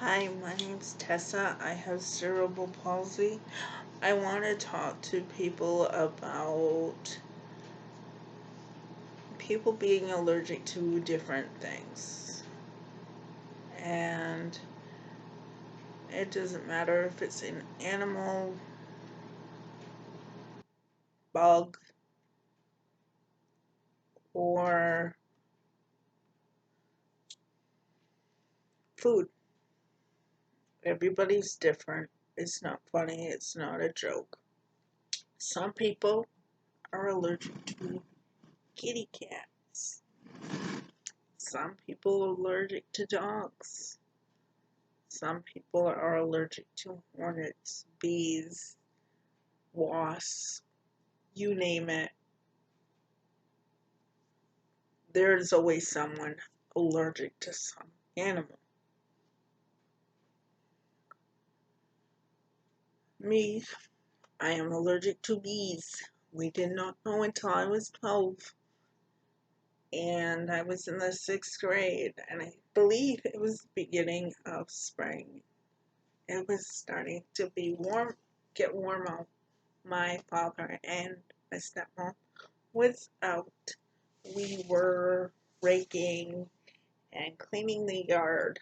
Hi, my name's Tessa. I have cerebral palsy. I want to talk to people about people being allergic to different things. And it doesn't matter if it's an animal, bug, or food. Everybody's different. It's not funny. It's not a joke. Some people are allergic to kitty cats. Some people are allergic to dogs. Some people are allergic to hornets, bees, wasps, you name it. There's always someone allergic to some animal. Me, I am allergic to bees. We did not know until I was 12. And I was in the 6th grade, and I believe it was the beginning of spring. It was starting to be warm, get warm out. My father and my stepmom was out. We were raking and cleaning the yard,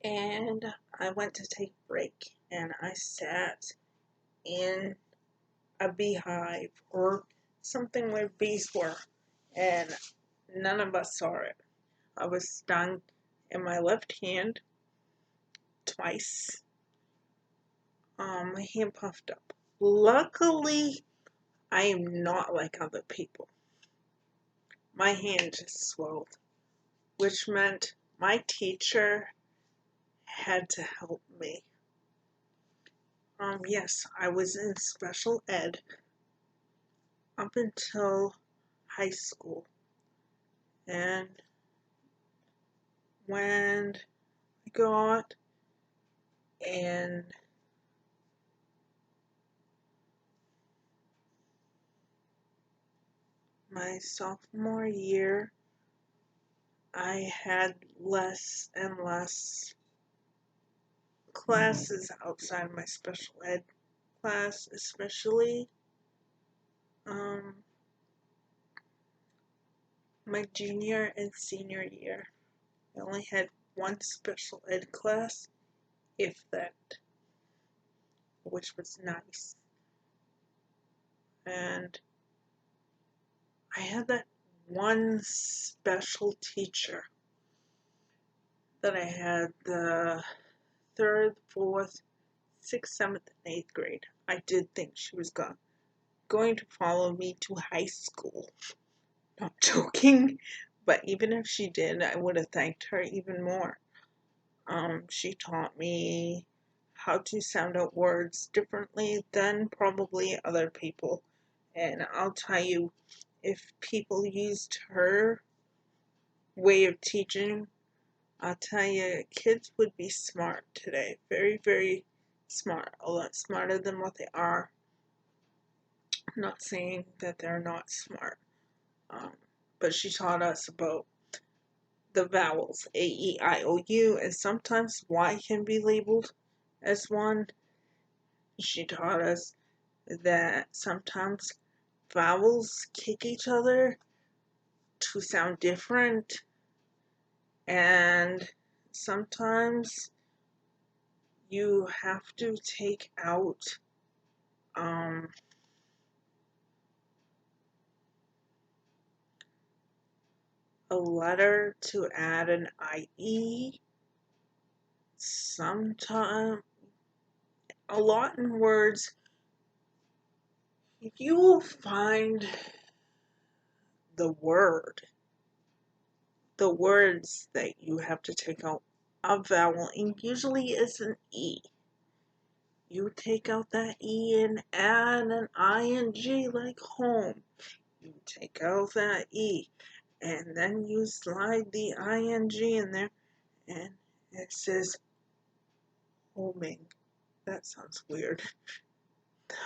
and I went to take a break, and I sat in a beehive or something where bees were, and none of us saw it. I was stung in my left hand twice. My hand puffed up. Luckily, I am not like other people. My hand just swelled, which meant my teacher had to help me. Yes, I was in special ed up until high school. And when I got in my sophomore year, I had less and less classes outside my special ed class, especially my junior and senior year. I only had one special ed class, if that, which was nice. And I had that one special teacher that I had the 3rd, 4th, 6th, 7th, and 8th grade. I did think she was going to follow me to high school. Not joking, but even if she did, I would have thanked her even more. She taught me how to sound out words differently than probably other people. And I'll tell you, if people used her way of teaching, I'll tell you, kids would be smart today. Very, very smart. A lot smarter than what they are. I'm not saying that they're not smart. But she taught us about the vowels, A, E, I, O, U, and sometimes Y can be labeled as one. She taught us that sometimes vowels kick each other to sound different, and sometimes you have to take out a letter to add an IE. Sometimes, a lot in words, you will find the words that you have to take out a vowel, and usually it's an E. You take out that E and add an ing like home. You take out that E and then you slide the ing in there and it says homing. That sounds weird.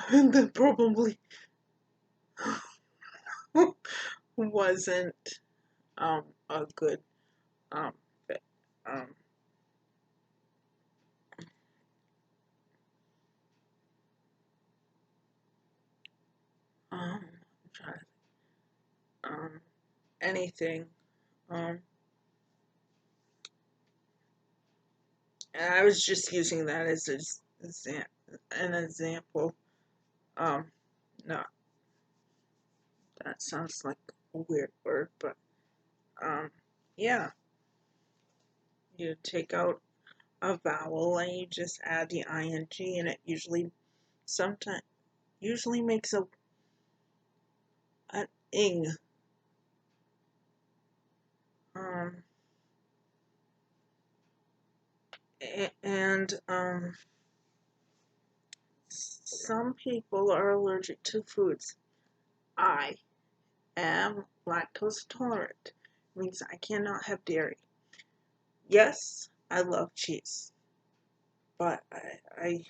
That probably wasn't a good fit. anything. And I was just using that as an example. No, that sounds like a weird word, but yeah, you take out a vowel and you just add the ing, and it usually makes an ing. And some people are allergic to foods. I am lactose tolerant. It means I cannot have dairy. Yes, I love cheese, but I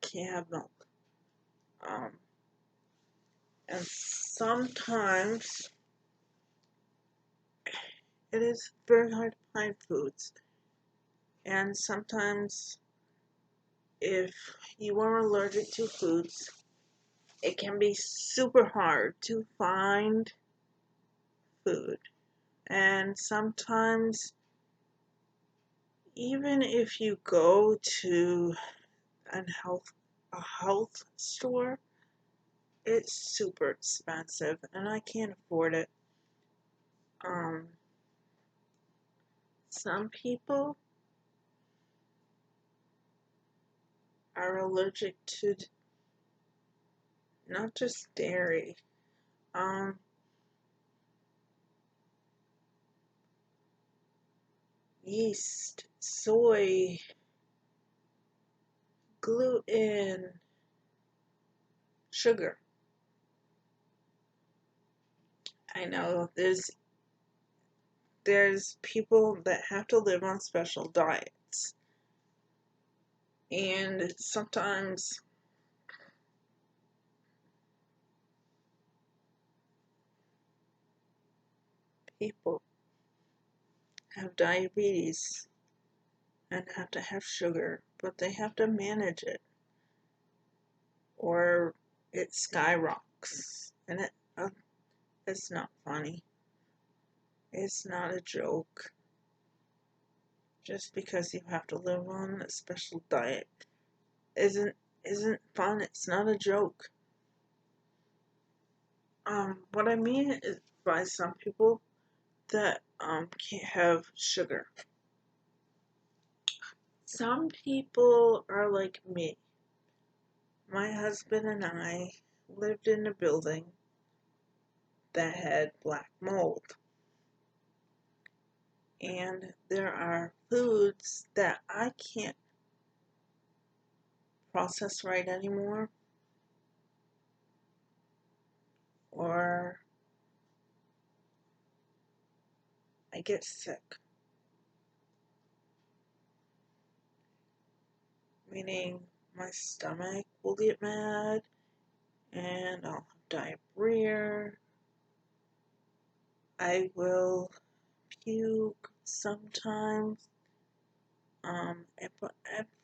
can't have milk. And sometimes it is very hard to find foods. And sometimes if you are allergic to foods, it can be super hard to find food. And sometimes, even if you go to a health store, it's super expensive, and I can't afford it. Some people are allergic to not just dairy, yeast, soy, gluten, sugar. I know there's people that have to live on special diets, and sometimes people have diabetes and have to have sugar, but they have to manage it or it skyrockets, and it's not funny. It's not a joke. Just because you have to live on a special diet isn't fun. It's not a joke. What I mean is by some people that can't have sugar. Some people are like me. My husband and I lived in a building that had black mold. And there are foods that I can't process right anymore, or I get sick. Meaning my stomach will get mad and I'll have diarrhea. I will puke sometimes.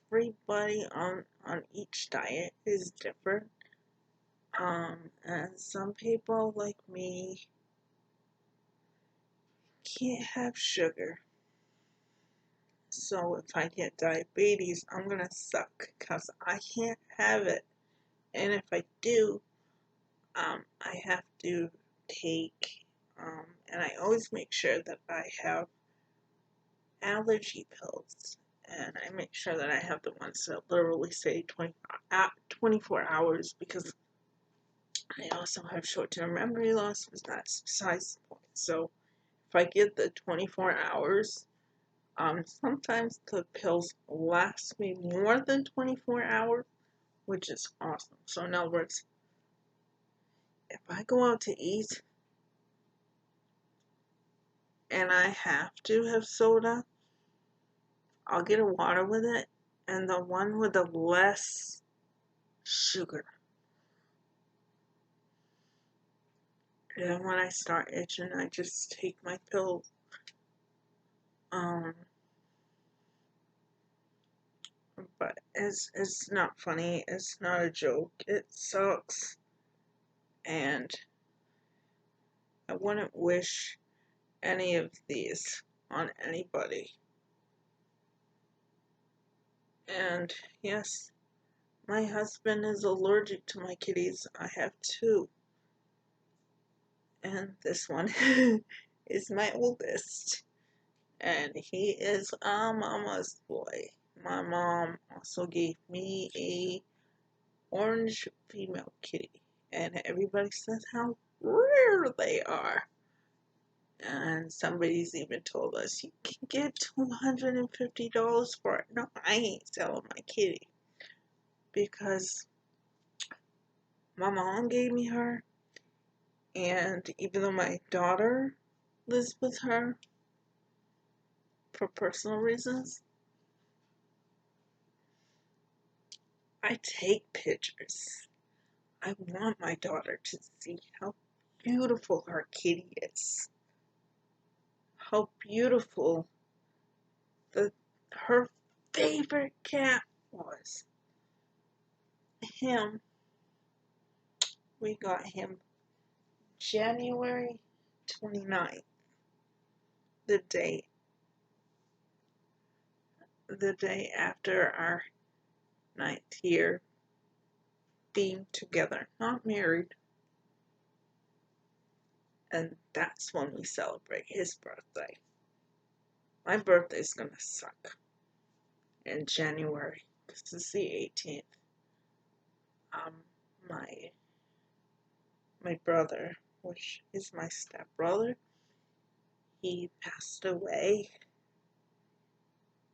Everybody on each diet is different. And some people like me can't have sugar. So if I get diabetes, I'm gonna suck because I can't have it. And if I do, I have to take, and I always make sure that I have allergy pills. And I make sure that I have the ones that literally say 24 hours, because I also have short-term memory loss, but that's besides the point. So if I get the 24 hours, sometimes the pills last me more than 24 hours, which is awesome. So in other words, if I go out to eat and I have to have soda, I'll get a water with it, and the one with the less sugar. And when I start itching, I just take my pill. But it's not funny. It's not a joke. It sucks. And I wouldn't wish any of these on anybody. And yes, my husband is allergic to my kitties. I have two. And this one is my oldest. And he is a mama's boy. My mom also gave me a orange female kitty. And everybody says how rare they are. And somebody's even told us, you can get $250 for it. No, I ain't selling my kitty. Because my mom gave me her. And even though my daughter lives with her for personal reasons, I take pictures. I want my daughter to see how beautiful her kitty is. How beautiful her favorite cat was. Him, we got him January 29th, the day after our 9th year being together, not married. And that's when we celebrate his birthday. My birthday's gonna suck in January, because it's the 18th. My brother, which is my stepbrother, he passed away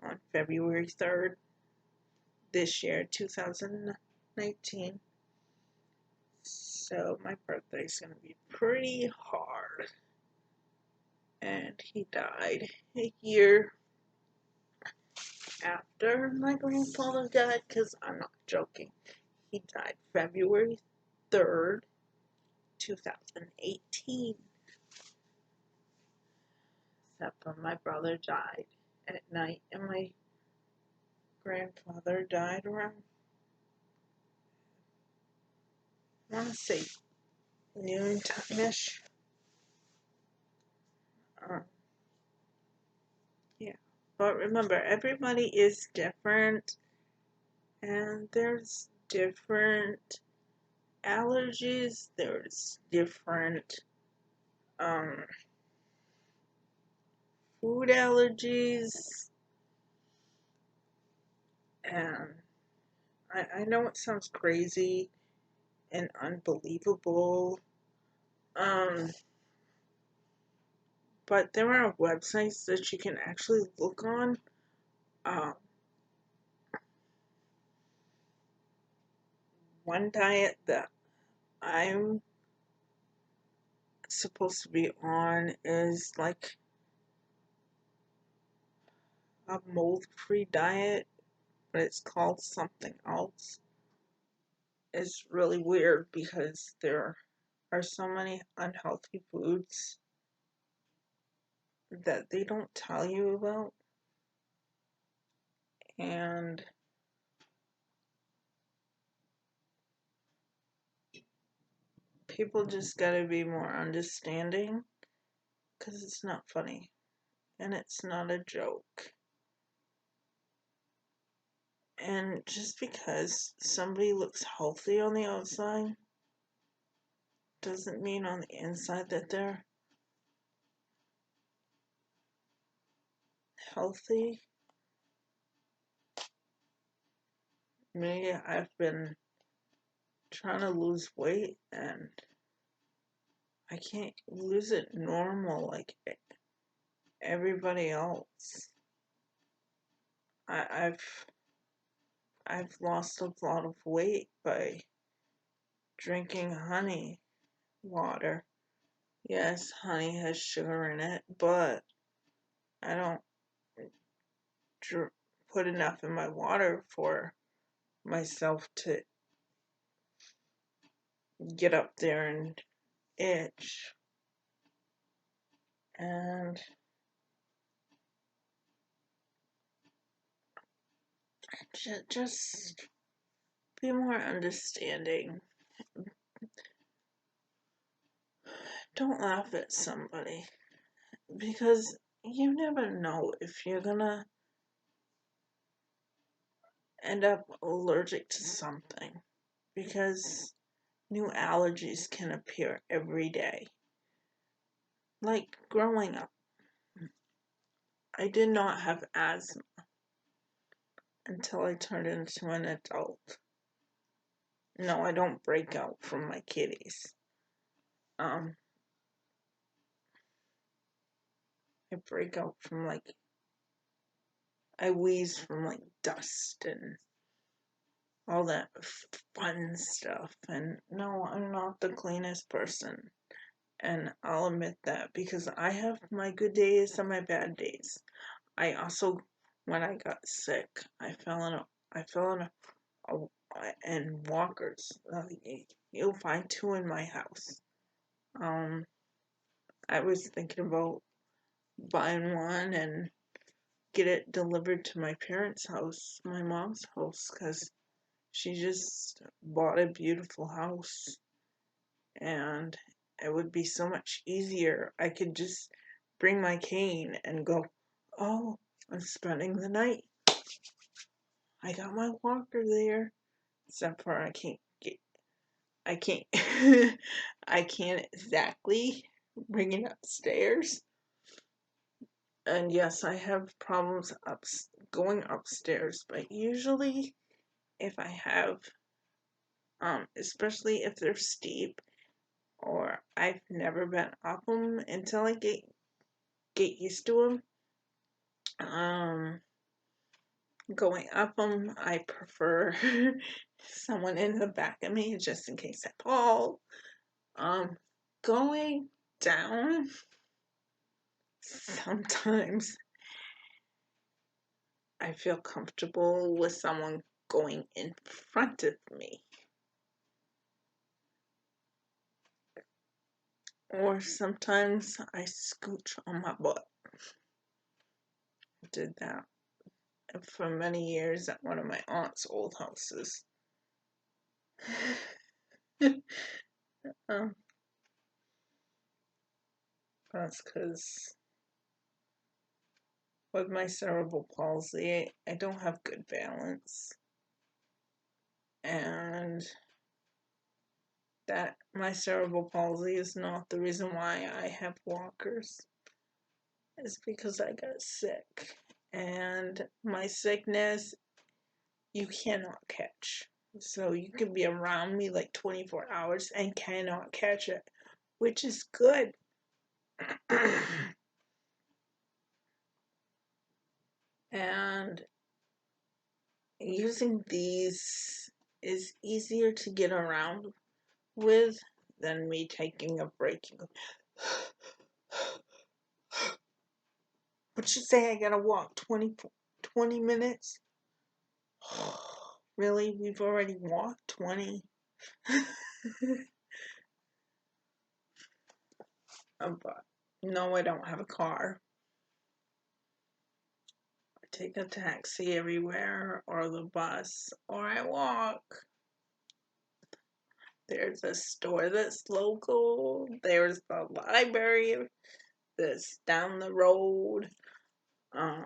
on February 3rd this year, 2019. So my birthday's gonna be pretty hard. And he died a year after my grandfather died, because I'm not joking. He died February 3rd, 2018. Except when my brother died at night and my grandfather died around, I want to say, noon time-ish. Yeah. But remember, everybody is different, and there's different allergies, there's different food allergies, and I know it sounds crazy and unbelievable, but there are websites that you can actually look on. One diet that I'm supposed to be on is like a mold-free diet, but it's called something else. It's really weird because there are so many unhealthy foods that they don't tell you about, and people just gotta be more understanding, because it's not funny and it's not a joke. And just because somebody looks healthy on the outside doesn't mean on the inside that they're healthy. Me, I've been trying to lose weight and I can't lose it normal like everybody else. I've lost a lot of weight by drinking honey water. Yes, honey has sugar in it, but I don't put enough in my water for myself to get up there and itch. And just be more understanding. don't laugh at somebody, because you never know if you're gonna end up allergic to something, because new allergies can appear every day. Like growing up, I did not have asthma until I turned into an adult. No, I don't break out from my kitties. I break out from I wheeze from dust and all that fun stuff. And no, I'm not the cleanest person. And I'll admit that, because I have my good days and my bad days. I also, when I got sick, I fell in walkers. You'll find 2 in my house. I was thinking about buying one and get it delivered to my parents' house, my mom's house, because she just bought a beautiful house, and it would be so much easier. I could just bring my cane and go, oh, I'm spending the night. I got my walker there. Except for I can't, I can't exactly bring it upstairs. And yes, I have problems going upstairs, but usually if I have, especially if they're steep, or I've never been up them until I get used to them. Going up them, I prefer someone in the back of me just in case I fall. Going down, sometimes I feel comfortable with someone going in front of me. Or sometimes I scooch on my butt. I did that for many years at one of my aunt's old houses. That's because with my cerebral palsy, I don't have good balance. And that my cerebral palsy is not the reason why I have walkers. It's because I got sick. And my sickness, you cannot catch. So you can be around me 24 hours and cannot catch it, which is good. And using these is easier to get around with than me taking a break. But you say I gotta walk 20 minutes? Really? We've already walked 20? But no, I don't have a car. I take a taxi everywhere, or the bus, or I walk. There's a store that's local. There's the library that's down the road. I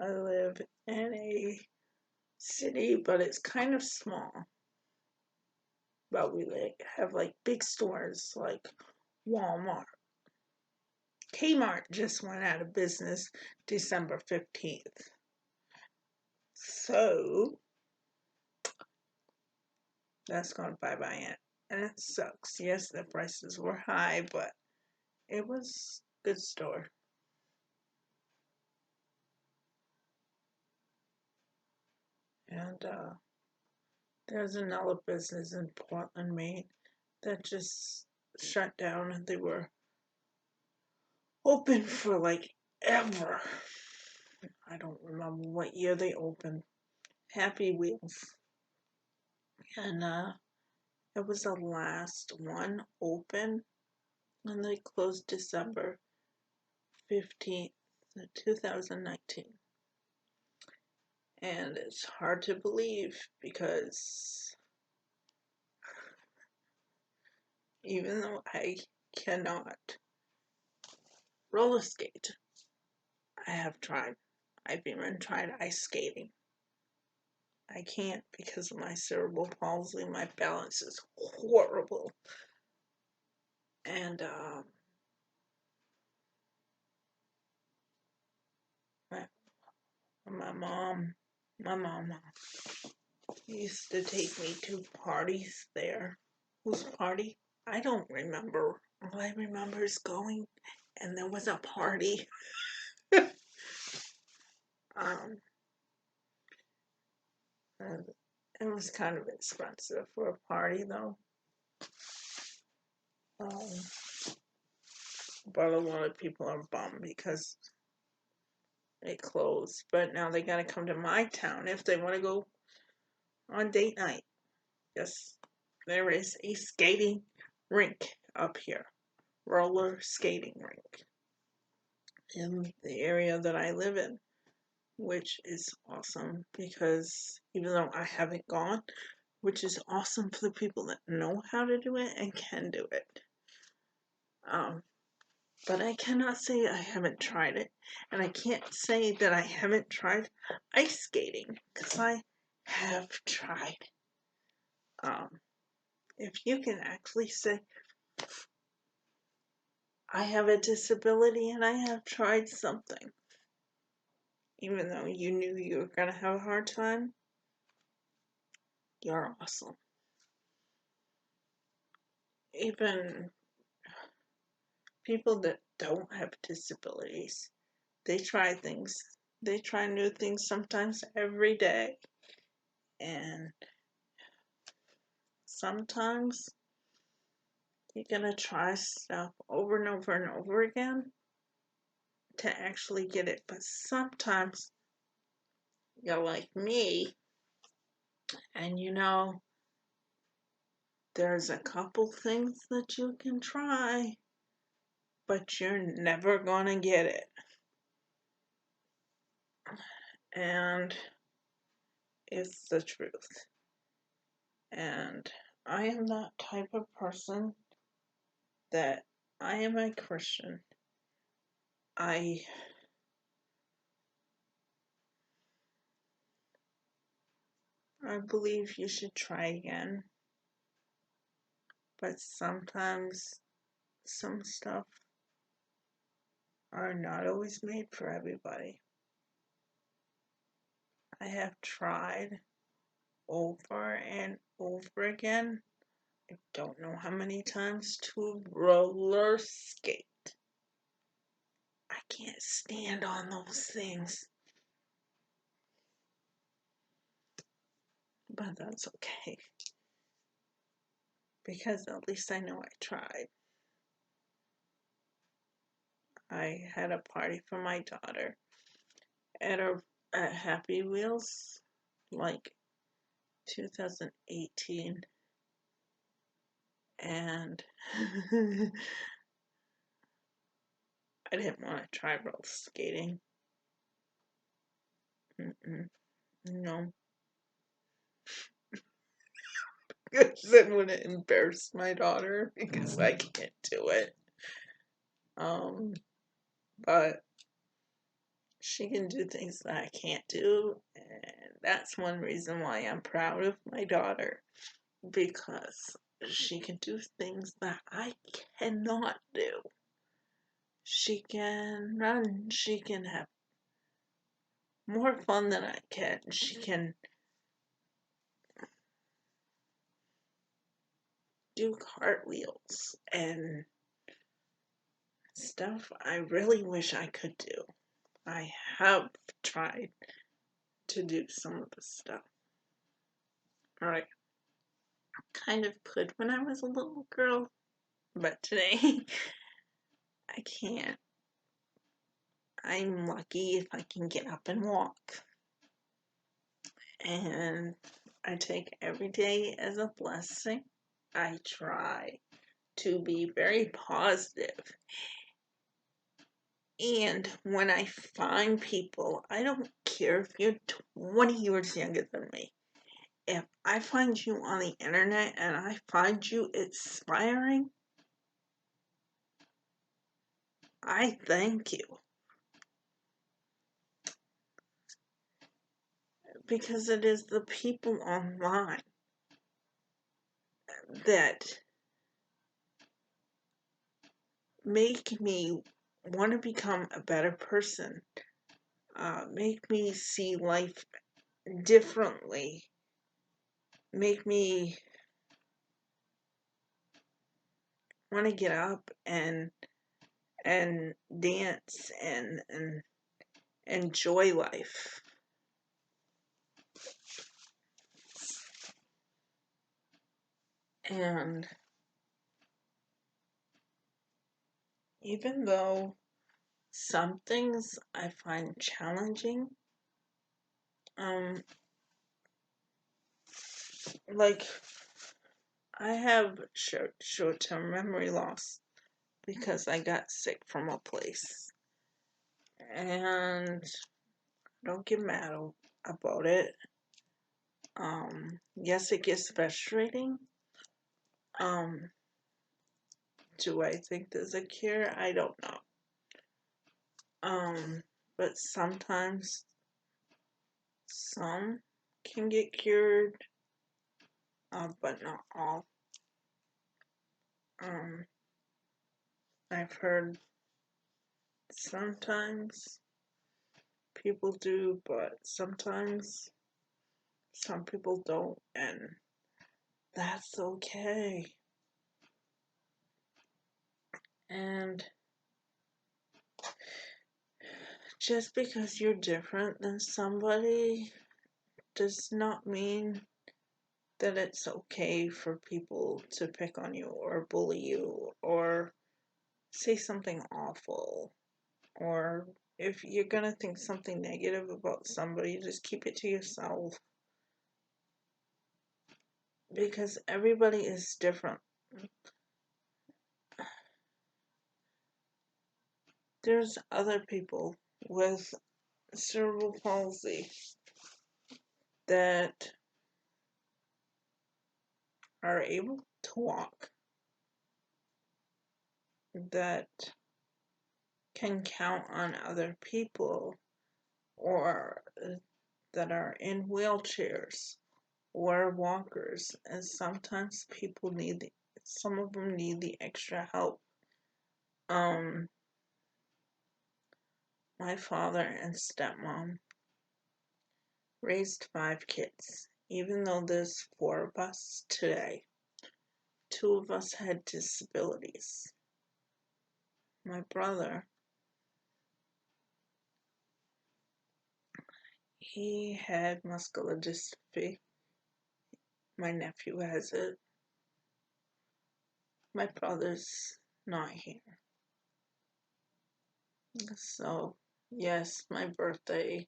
live in a city, but it's kind of small. But we have big stores like Walmart. Kmart just went out of business December 15th. So that's gone bye-bye, and it sucks. Yes, the prices were high, but it was a good store. And there's another business in Portland, Maine that just shut down. They were open for ever. I don't remember what year they opened. Happy Wheels. And it was the last one open, and they closed December 15th, 2019. And it's hard to believe because even though I cannot roller skate, I have tried. I've even tried ice skating. I can't because of my cerebral palsy. My balance is horrible. And my mom used to take me to parties there. Whose party? I don't remember. All I remember is going and there was a party. um, and it was kind of expensive for a party though. But a lot of people are bummed because it closed. But now they gotta come to my town if they want to go on date night. Yes, there is a skating rink up here. Roller skating rink in the area that I live in, which is awesome because even though I haven't gone, which is awesome for the people that know how to do it and can do it. But I cannot say I haven't tried it, and I can't say that I haven't tried ice skating because I have tried. If you can actually say I have a disability and I have tried something, even though you knew you were going to have a hard time, you're awesome. Even people that don't have disabilities, they try things. They try new things sometimes every day. And sometimes you're going to try stuff over and over and over again to actually get it. But sometimes you're like me, and you know, there's a couple things that you can try, but you're never gonna get it. And it's the truth. And I am that type of person that I am a Christian. I believe you should try again, but sometimes some stuff are not always made for everybody. I have tried over and over again. I don't know how many times to roller skate. I can't stand on those things. But that's okay. Because at least I know I tried. I had a party for my daughter at Happy Wheels, like 2018. And I didn't want to try roller skating. No. Because it wouldn't embarrass my daughter because I can't do it. But she can do things that I can't do, and that's one reason why I'm proud of my daughter, because she can do things that I cannot do. She can run, she can have more fun than I can, she can do cartwheels and stuff I really wish I could do. I have tried to do some of the stuff. I kind of could when I was a little girl, but today I can't. I'm lucky if I can get up and walk. And I take every day as a blessing. I try to be very positive And when I find people, I don't care if you're 20 years younger than me. If I find you on the internet and I find you inspiring, I thank you. Because it is the people online that make me want to become a better person, make me see life differently, make me want to get up and dance and enjoy life. And even though some things I find challenging, like I have short-term memory loss because I got sick from a place. And don't get mad about it. Yes, it gets frustrating. Do I think there's a cure? I don't know. But sometimes some can get cured, but not all. I've heard sometimes people do, but sometimes some people don't, and that's okay. And just because you're different than somebody does not mean that it's okay for people to pick on you or bully you or say something awful. Or if you're gonna think something negative about somebody, just keep it to yourself. Because everybody is different. There's other people with cerebral palsy that are able to walk, that can count on other people, or that are in wheelchairs or walkers, and sometimes some of them need the extra help. My father and stepmom raised 5 kids. Even though there's 4 of us today, 2 of us had disabilities. My brother, he had muscular dystrophy. My nephew has it. My brother's not here. So, yes, my birthday.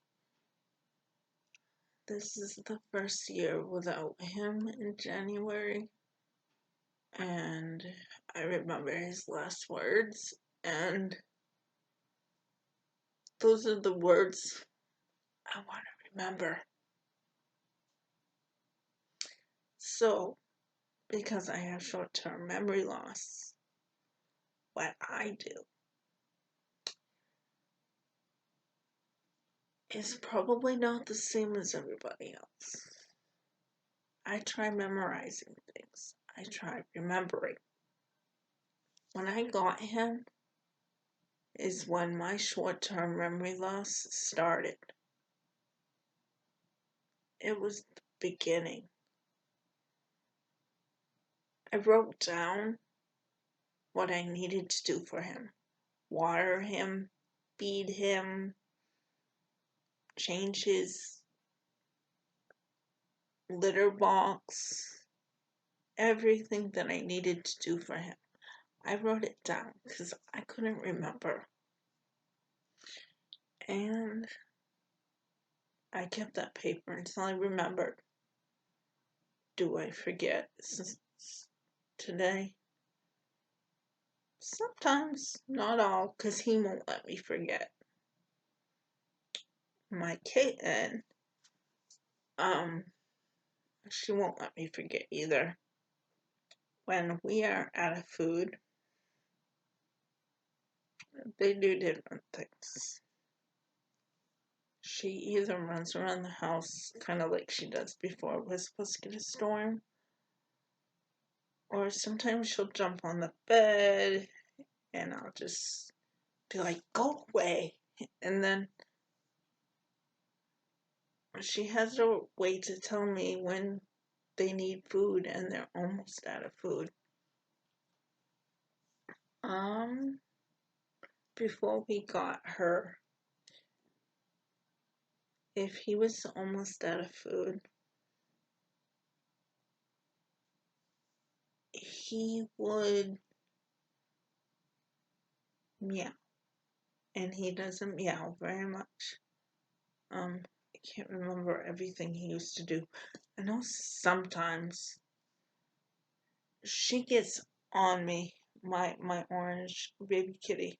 This is the first year without him in January. And I remember his last words, and those are the words I want to remember. So, because I have short-term memory loss, what I do is probably not the same as everybody else. I try memorizing things. I try remembering. When I got him is when my short-term memory loss started. It was the beginning. I wrote down what I needed to do for him. Water him, feed him, change his litter box, everything that I needed to do for him. I wrote it down because I couldn't remember. And I kept that paper until I remembered. Do I forget today? Sometimes, not all, because he won't let me forget. My kitten, she won't let me forget either. When we are out of food, they do different things. She either runs around the house kind of like she does before we're supposed to get a storm, or sometimes she'll jump on the bed and I'll just be like, go away. And then she has a way to tell me when they need food and they're almost out of food. Before we got her, if he was almost out of food, he would meow. And he doesn't meow very much. I can't remember everything he used to do. I know sometimes she gets on me, my orange baby kitty.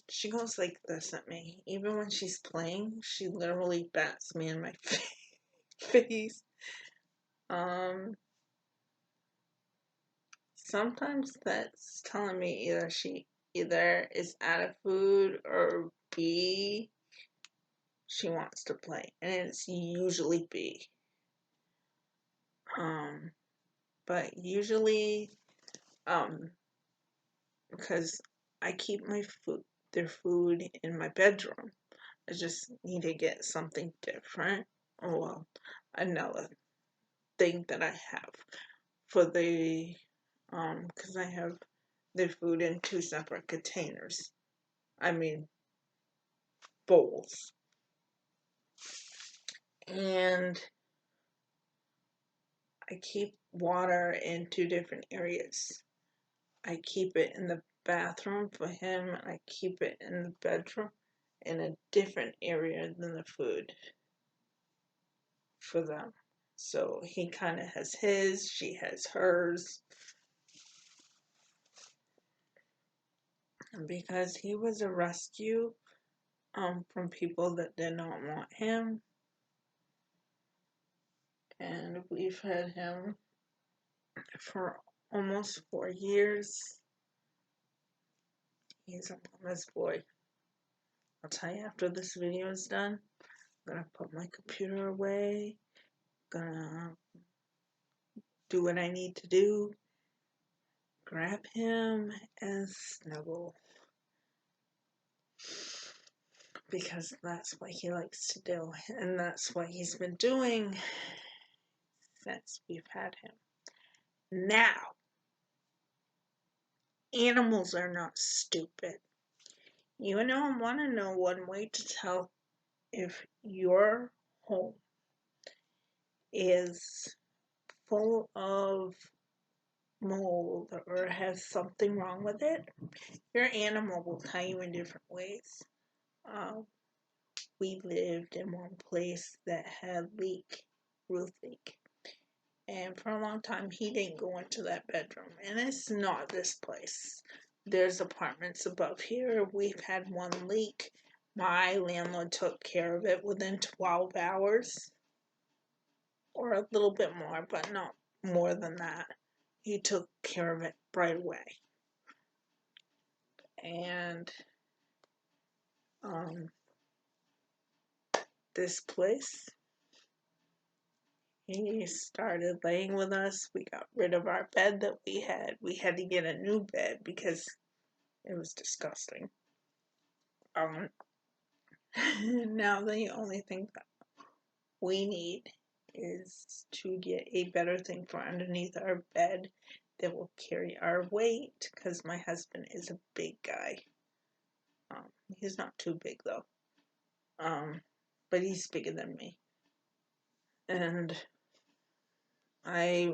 She goes like this at me. Even when she's playing, she literally bats me in my face. Sometimes that's telling me either she either is out of food or B, she wants to play. And it's usually B. But usually, because I keep their food in my bedroom. I just need to get something different. Oh well, another thing that I have for the, because I have their food in 2 separate containers. I mean, bowls. And I keep water in 2 different areas. I keep it in the bathroom for him, and I keep it in the bedroom in a different area than the food for them. So he kind of has his, she has hers. And because he was a rescue from people that did not want him, and we've had him for almost 4 years. He's a mama's boy. I'll tell you after this video is done, I'm gonna put my computer away, gonna do what I need to do, grab him and snuggle, because that's what he likes to do, and that's what he's been doing since we've had him. Now, animals are not stupid. You want to know one way to tell if your home is full of mold or has something wrong with it? Your animal will tell you in different ways. We lived in one place that had roof leak. And for a long time, he didn't go into that bedroom. And it's not this place. There's apartments above here. We've had one leak. My landlord took care of it within 12 hours. Or a little bit more, but not more than that. He took care of it right away. And this place, he started laying with us. We got rid of our bed that we had. We had to get a new bed because it was disgusting. Now the only thing that we need is to get a better thing for underneath our bed that will carry our weight, because my husband is a big guy. He's not too big though, but he's bigger than me, and I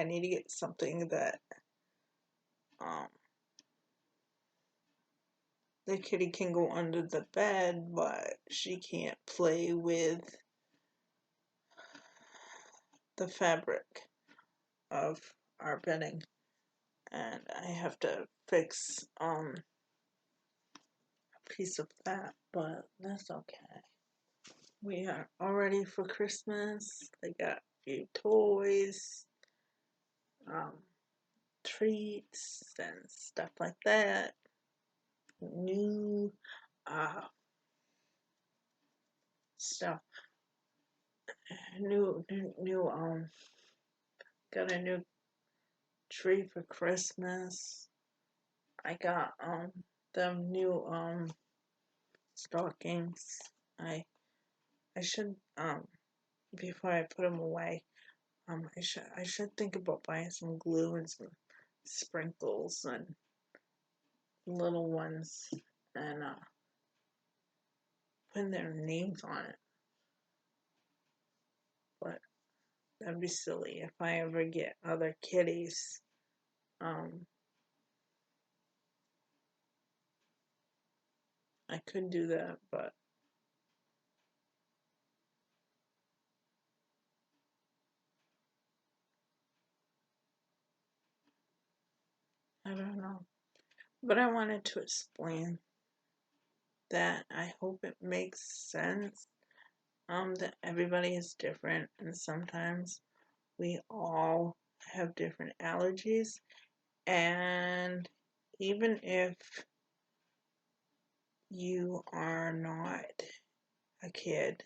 need to get something that the kitty can go under the bed, but she can't play with the fabric of our bedding. and I have to fix a piece of that, but that's okay. We are all ready for Christmas. They got a few toys, um, treats, and stuff like that. New uh, stuff. New, got a new tree for Christmas. I got them new stockings. I I should before I put them away. I should think about buying some glue and some sprinkles and little ones and putting their names on it. But that'd be silly if I ever get other kitties. I could do that, but I don't know. But I wanted to explain that. I hope it makes sense. That everybody is different, and sometimes we all have different allergies, and even if you are not a kid,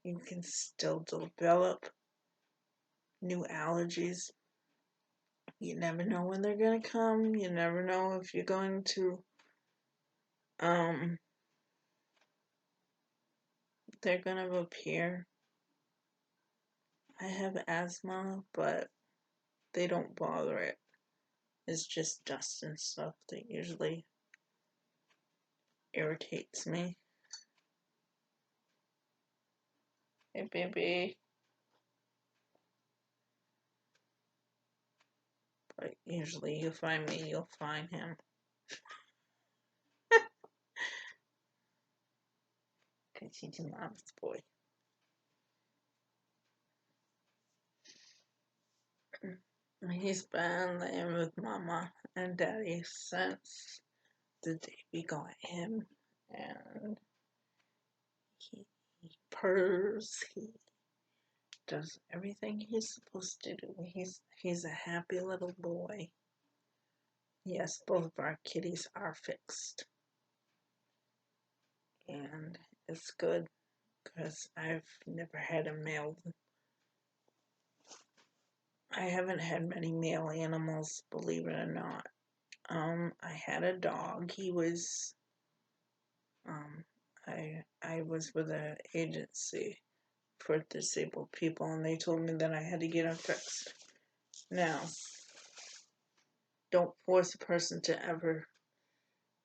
you can still develop new allergies. You never know when they're going to come. You never know if you're going to, they're going to appear. I have asthma, but they don't bother it. It's just dust and stuff that usually irritates me. Hey, baby. But usually you find me, you'll find him. Because he's a mom's boy. He's been living with Mama and Daddy since the day we got him. And he purrs, he does everything he's supposed to do. He's a happy little boy. Yes, both of our kitties are fixed. And it's good because I've never had a male. I haven't had many male animals, believe it or not. I had a dog. He was, I was with an agency for disabled people, and they told me that I had to get him fixed. Now, don't force a person to ever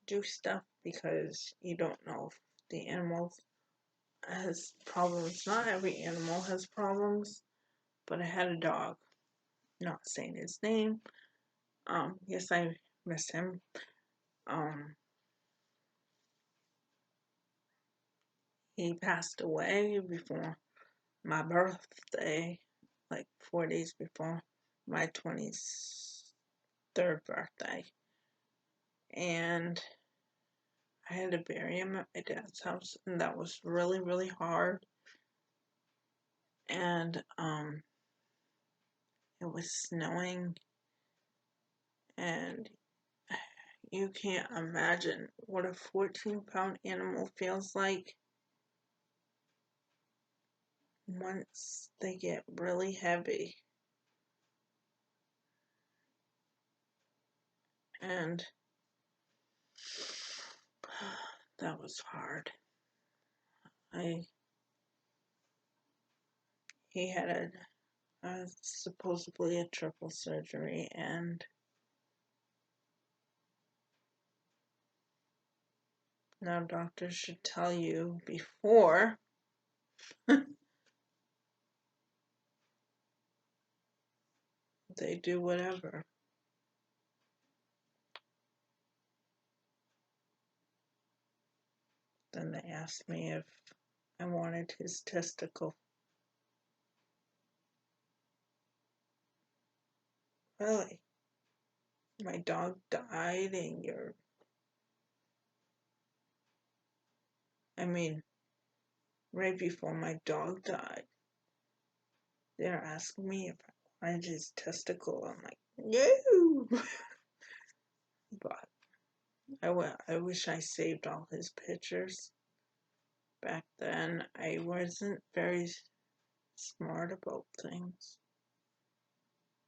do stuff because you don't know if the animal has problems. Not every animal has problems, but I had a dog. Not saying his name. Yes, I miss him. He passed away before my birthday, like 4 days before my 23rd birthday. And I had to bury him at my dad's house, and that was really, really hard. And it was snowing, and you can't imagine what a 14-pound animal feels like once they get really heavy. And that was hard. He had supposedly a triple surgery, and now doctors should tell you before they do whatever. Then they asked me if I wanted his testicle. Really? my dog died and I mean, right before my dog died, they're asking me if I wanted his testicle. I'm like, no! But I wish I saved all his pictures. Back then, I wasn't very smart about things.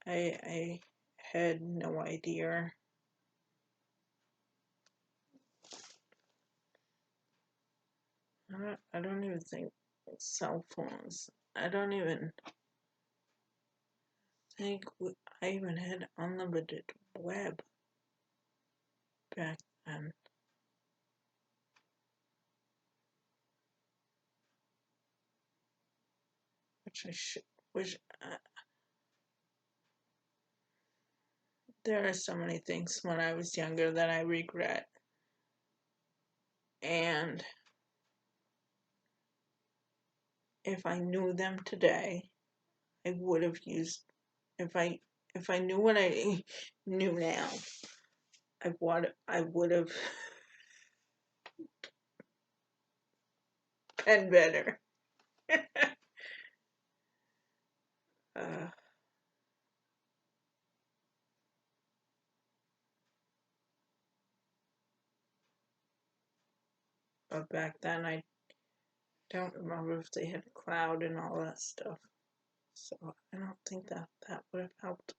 I had no idea. I don't even think cell phones. I don't even think I even had unlimited web back then. Which I should. Which there are so many things when I was younger that I regret. And if I knew them today, I would have used. If I knew what I knew now, I would have been better. uh, but back then, I don't remember if they had a cloud and all that stuff. So I don't think that would have helped.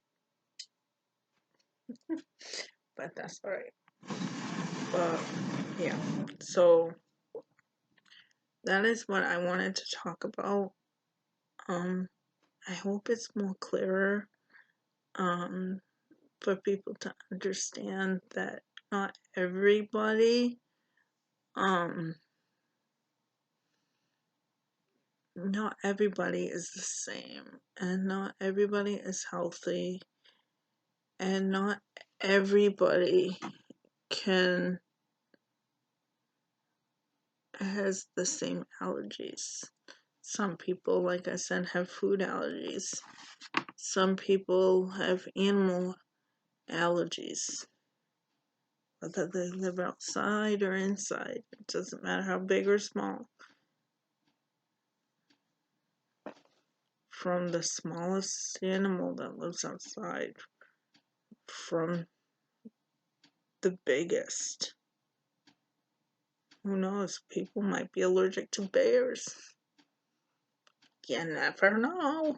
But that's alright. But yeah, so that is what I wanted to talk about. I hope it's more clearer for people to understand that not everybody not everybody is the same, and not everybody is healthy, and not everybody can has the same allergies. Some people, like I said, have food allergies. Some people have animal allergies. Whether they live outside or inside, it doesn't matter how big or small. From the smallest animal that lives outside, from the biggest. Who knows? People might be allergic to bears. You never know.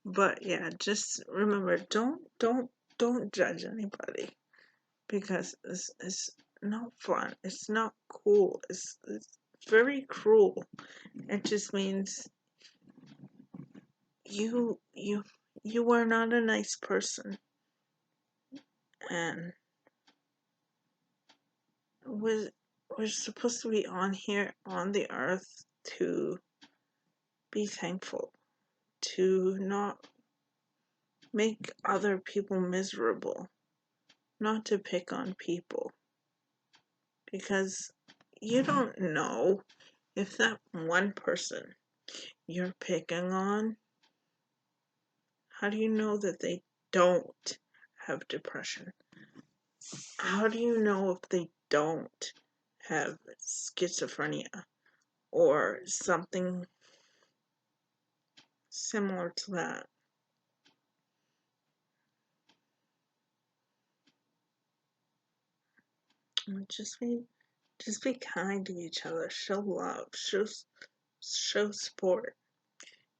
But yeah, just remember, don't judge anybody, because it's not fun. It's not cool. It's very cruel. It just means you are not a nice person, and we're supposed to be on here on the earth to be thankful, to not make other people miserable, not to pick on people, because you don't know if that one person you're picking on, how do you know that they don't have depression? How do you know if they don't have schizophrenia or something similar to that? Just be kind to each other. Show love. Show support.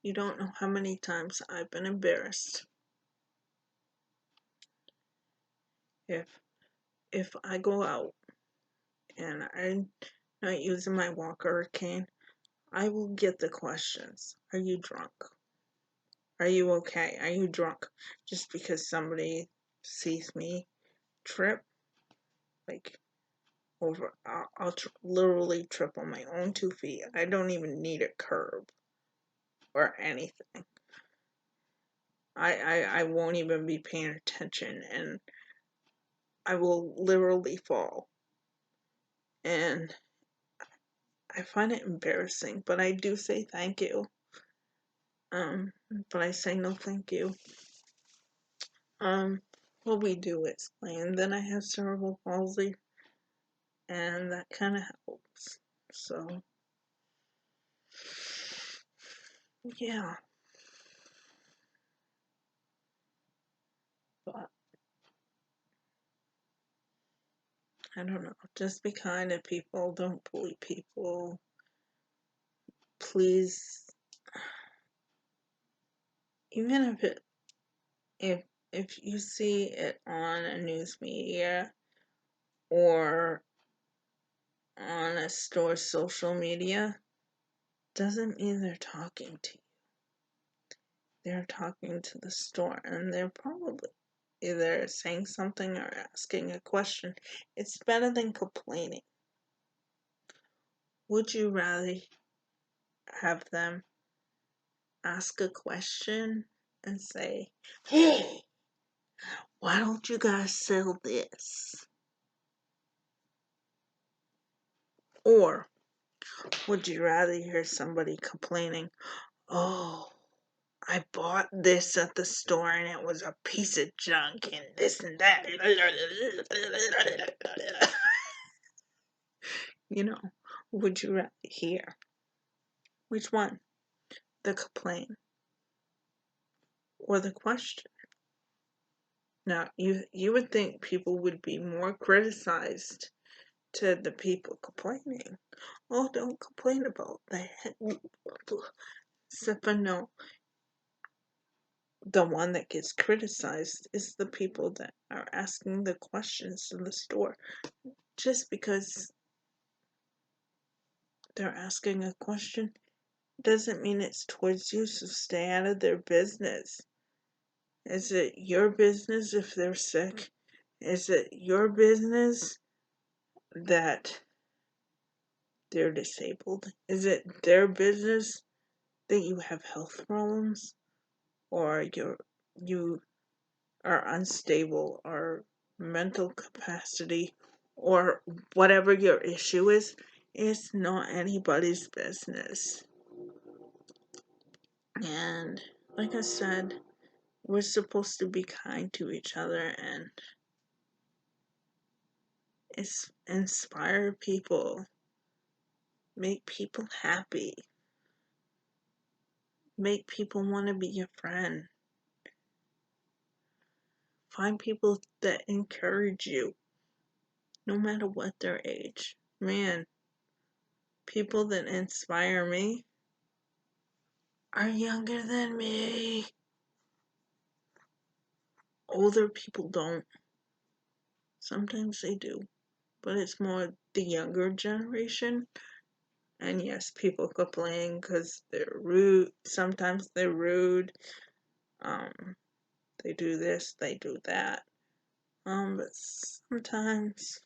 You don't know how many times I've been embarrassed if I go out and I'm not using my walker or cane. I will get the questions. Are you drunk? Are you okay? Are you drunk? Just because somebody sees me trip, like over, I'll literally trip on my own 2 feet. I don't even need a curb or anything. I won't even be paying attention, and I will literally fall. And I find it embarrassing, but I do say thank you. But I say no thank you. Well, we do explain that I have cerebral palsy, and that kind of helps. So, yeah. But I don't know. Just be kind to people. Don't bully people. Please, even if you see it on a news media or on a store's social media, doesn't mean they're talking to you. They're talking to the store, and they're probably either saying something or asking a question. It's better than complaining. Would you rather have them ask a question and say, "Hey, why don't you guys sell this?" Or would you rather hear somebody complaining, "Oh, I bought this at the store and it was a piece of junk and this and that." You know, would you rather hear? Which one? The complaint or the question? Now, you would think people would be more criticized to the people complaining. Oh, don't complain about that. Except for no, the one that gets criticized is the people that are asking the questions in the store. Just because they're asking a question doesn't mean it's towards you, so stay out of their business. Is it your business if they're sick? Is it your business that they're disabled? Is it their business that you have health problems or you are unstable or mental capacity or whatever your issue is? It's not anybody's business. And like I said, we're supposed to be kind to each other and inspire people, make people happy, make people want to be your friend. Find people that encourage you, no matter what their age. Man, people that inspire me are younger than me. Older people don't. Sometimes they do, but it's more the younger generation. And yes, people complain because they're rude. Sometimes they're rude. They do this, they do that. But sometimes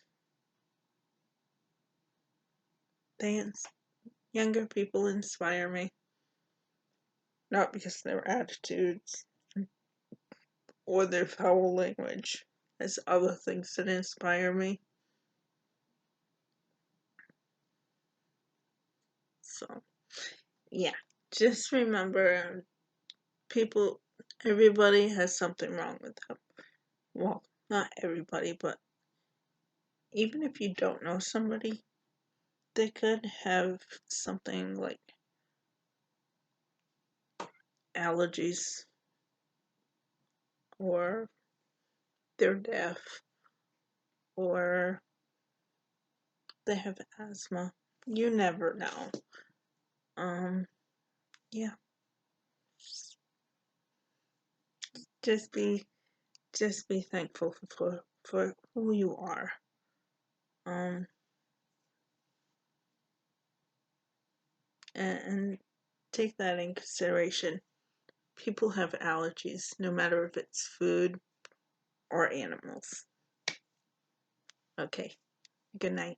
younger people inspire me. Not because of their attitudes or their foul language. There's other things that inspire me. So, yeah. Just remember, everybody has something wrong with them. Well, not everybody, but even if you don't know somebody, they could have something like allergies or they're deaf or they have asthma. You never know. Yeah. Just be thankful for who you are. Um and take that in consideration. People have allergies, no matter if it's food or animals. Okay. Good night.